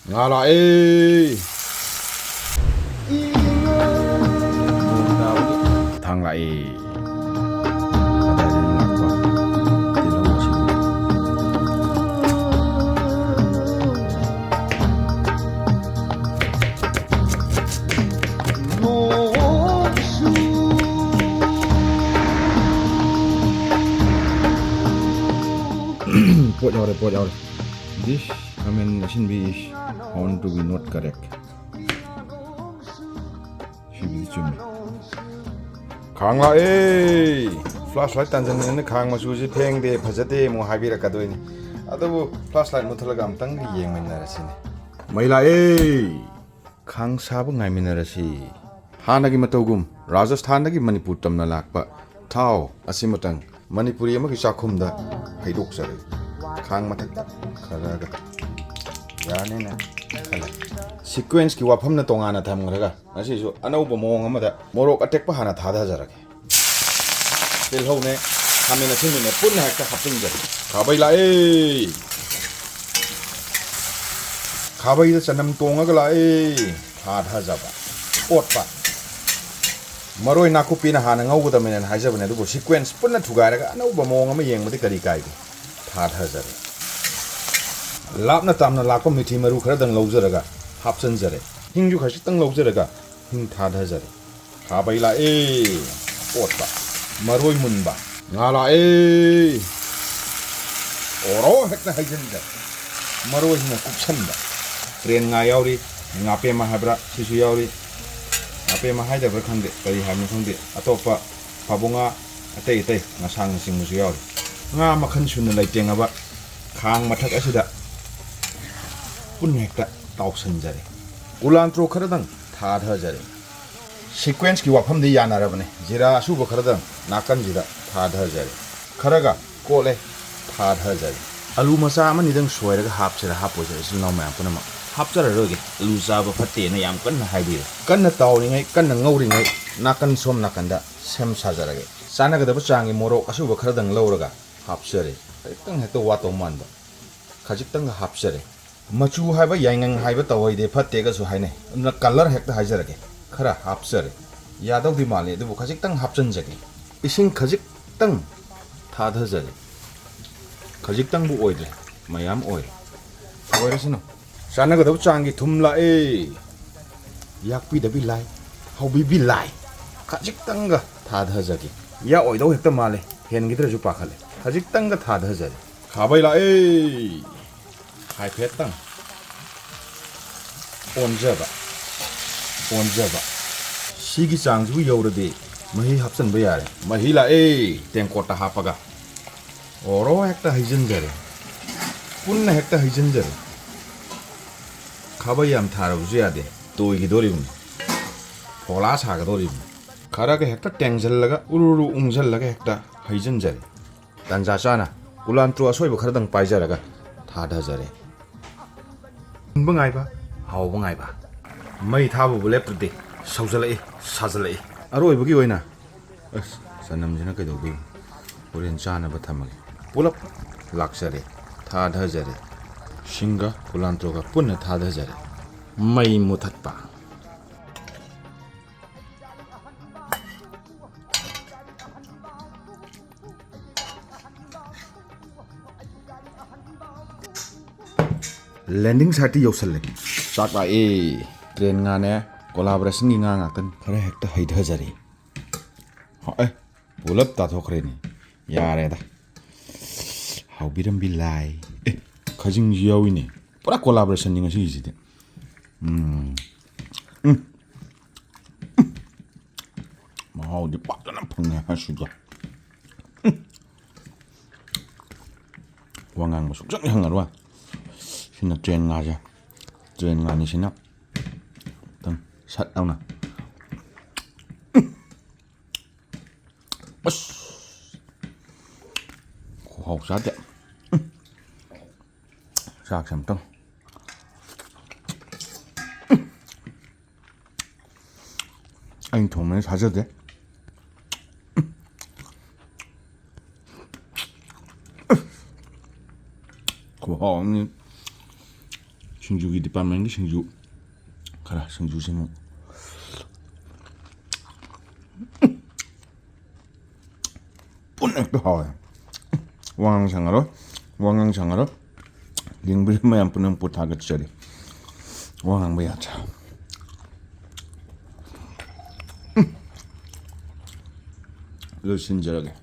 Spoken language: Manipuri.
Ngalai thang lại pot out. This I mean machine be found to be not correct. Should be chum. Khang la flashlight tan jan ne khang ma su ji pheng de phajate mo habi ra ka doi ni adu flashlight mo thalaga am tang gi yeng min na ra sin mai la khang sa bu ngai min na ra si hana gi matogum Rajasthan da gi Manipur tam na lak pa thao asimatang Manipuri ma gi chakhum da haidok sare khang mathak khara ga ya ne na khala sequence ki wafam na tonga na tham ngra ga asi su anau ba mong amada morok attack pa hana thada jara ke tel ho ne kamena sin ne pun ha ka hapin ja khabai la khabai da chanam tonga ga la tha ja ba pot pa maroi na ku pi na hana ngau da menen ha ja ba ne du sequence pun na thuga ra ga anau ba mong ama yeng ma de kari kai tha ja lapna tamna lakpa mithi maru khara dang lawjaraga hapsan jare hingju khashi tang lawjaraga hing thadha jare khabai la potba maroi munba ngala oro hekna haijan ja maroi na kupsan ba tren nga yauri ngape ma habra sisu yauri ngape ma haida bra khangde kari hamni khangde atopa phabunga atei atei ngasang sing musu yauri nga makhan sunna laiteng aba khang mathak asida pun hekta tausan jare ulantro kharadang thadha jare sequence ki wafam de yana rabane jira asu ba kharadang nakan jira thadha jare kharaga kole thadha jare alu masa amani dang soiraga hapsira hapo jare silnaw ma punama hapchara roge alu zaba phatte na yam kan haibi kan na tawri ngai kan na ngawri ngai nakan som nakanda sem sajarage chanaga da changi morok asu ba kharadang lawraga hapsare tang hekta wato manba khajik tang hapsare machu haiba yangang haiba tawai de phatte ga su haine na color hekta haijarage khara hapsare yadaw di male du khajik tang hapchan jage ising khajik tang thadha jare khajik tang bu oide mayam oi oirasino chanaga da changi thumla yakpi da bi lai haubi bi lai khajik tang ga thadha jage ya oidaw hekta male hen gidra ju pakhale khajik tang ga thadha jare khabai la hai phết tăng onjaba sigi chang ju yawrade mahi hapsan ba yare mahi la teng kota hapaga oro ekta hijin jare punna hekta hijin jare khabai am tharaw ju yade toi gi dorim hola sa ga dorim khara ga hekta tengjal laga ururu ungjal laga hekta hijin jare tanja chana ulan tru asoi ba khardang paijaraga thada jare bangaiba hau bangaiba mai thabu bule prde saujale sajale aroi bugi oina sanam jina kai dobi oren chana ba thamage pulap laksare thadha jare singa kulantro ga punna thadha jare mai muthatpa landing site yosale chakla train nga ne collaboration gi nga nga kan khare hekta haidha jari ha pulap ta thokre ni yare da haubiram bilai khajing yawi ni pura collaboration ni ngasi ji de mau di patana phang ha su ja wangang masuk jang hang arwa sina train nga ja train nga ni sina tang sat au na bas khổ sát đấy sạc sầm tông anh thùng này sao đấy khổ như 싱주기 뒷반면기 싱주 가라 싱주 시면 뿌넥도 하와요 왕앙상으로 링브리마얀 뿌는 뿌타겠저리 왕앙무야차 이거 친절하게